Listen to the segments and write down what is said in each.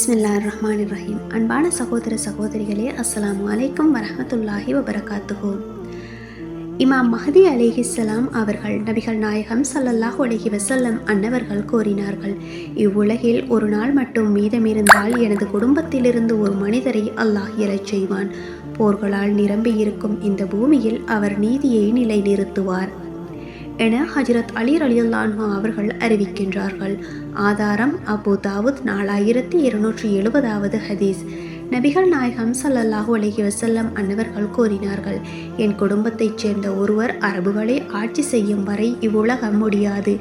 பிஸ்மில்லாஹிர்ரஹ்மானிர்ரஹீம். அன்பான சகோதர சகோதரிகளே, அஸ்ஸலாமு அலைக்கும் வரஹ்மத்துல்லாஹி வபரகாத்துஹு. இமாம் மஹதி அலைஹிஸ்ஸலாம் அவர்கள் நபிகள் நாயகம் ஸல்லல்லாஹு அலைஹி வஸல்லம் அன்னவர்கள் கூறினார்கள், இவ்வுலகில் ஒரு நாள் மட்டும் மீதமிருந்தால் எனது குடும்பத்திலிருந்து ஒரு மனிதரை அல்லாஹ் எழச் செய்வான். போர்களால் நிரம்பியிருக்கும் இந்த பூமியில் அவர் நீதியை நிலைநிறுத்துவார் என ஹஜ்ரத் அலி ரலியல்லாஹு அன்ஹு அவர்கள் அறிவிக்கின்றார்கள். ஆதாரம் அபூ தாவூத் 4270வது ஹதீஸ். நபிகள் நாயகம் ஸல்லல்லாஹு அலைஹி வஸல்லம் அன்னவர்கள் கூறினார்கள், என் குடும்பத்தைச் சேர்ந்த ஒருவர் அரபுகளை ஆட்சி செய்யும் வரை இவ்வுலகம் முடியாது.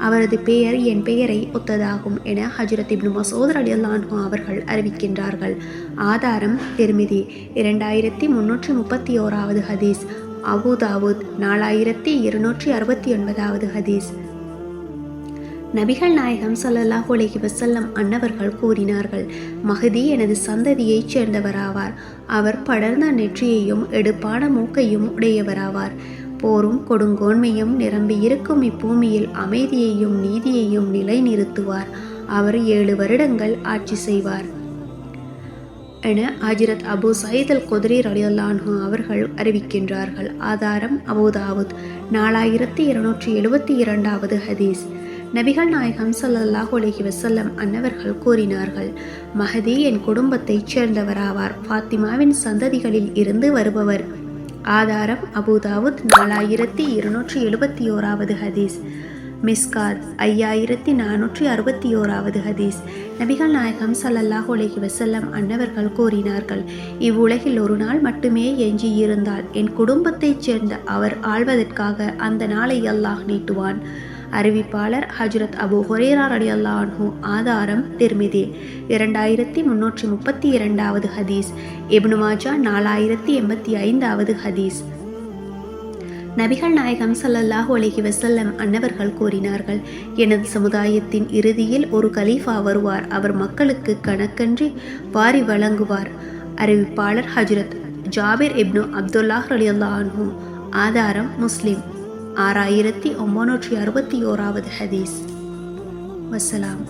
அவரது பெயர் என் பெயரை ஒத்ததாகும் என ஹஜ்ரத் இப்னு மஸ்ஊத் ரலியல்லாஹு அன்ஹு அவர்கள் அறிவிக்கின்றார்கள். ஆதாரம் திர்மிதி 2331வது ஹதீஸ். அபூ தாவூத் 4269வது ஹதீஸ். நபிகள் நாயகம் ஸல்லல்லாஹு அலைஹி வஸல்லம் அன்னவர்கள் கூறினார்கள், மஹதி எனது சந்ததியைச் சேர்ந்தவராவார். அவர் படர்ந்த நெற்றியையும் எடுப்பான மூக்கையும் உடையவராவார். போரும் கொடுங்கோன்மையும் நிரம்பி இருக்கும் இப்பூமியில் அமைதியையும் நீதியையும் நிலைநிறுத்துவார். அவர் 7 வருடங்கள் ஆட்சி செய்வார் என ஹஜ்ரத் அபூ சயீத் அல் குத்ரி ரலியல்லாஹு அன்ஹு அவர்கள் அறிவிக்கின்றார்கள். ஆதாரம் அபூ தாவூத் 4272வது ஹதீஸ். நபிகள் நாயகம் ஸல்லல்லாஹு அலைஹி வஸல்லம் அன்னவர்கள் கூறினார்கள், மஹதி என் குடும்பத்தைச் சேர்ந்தவராவார். ஃபாத்திமாவின் சந்ததிகளில் இருந்து வருபவர். ஆதாரம் அபூ தாவூத் 4271வது ஹதீஸ். மிஸ்காத் 5461வது ஹதீஸ். நபிகள் நாயகம் ஸல்லல்லாஹு அலைஹி வஸல்லம் அன்னவர்கள் கூறினார்கள், இவ்வுலகில் ஒரு நாள் மட்டுமே எஞ்சியிருந்தால் என் குடும்பத்தைச் சேர்ந்த அவர் ஆள்வதற்காக அந்த நாளை அல்லாஹ் நீட்டுவான். அறிவிப்பாளர் ஹஜ்ரத் அபூ ஹுரைரா ரலியல்லாஹு அன்ஹு. ஆதாரம் திர்மிதி 2332வது ஹதீஸ். இப்னு மாஜா 4085வது ஹதீஸ். நபிகள் நாயகம் ஸல்லல்லாஹு அலைஹி வஸல்லம் அன்னவர்கள் கூறினார்கள், எனது சமுதாயத்தின் இறுதியில் ஒரு கலீஃபா வருவார். அவர் மக்களுக்கு கணக்கன்றி வாரி வழங்குவார். அறிவிப்பாளர் ஹஜ்ரத் ஜாபிர் இப்னு அப்துல்லாஹ் ரலியல்லாஹு அன்ஹு. ஆதாரம் முஸ்லிம் 6961வது ஹதீஸ். வஸ்ஸலாம்.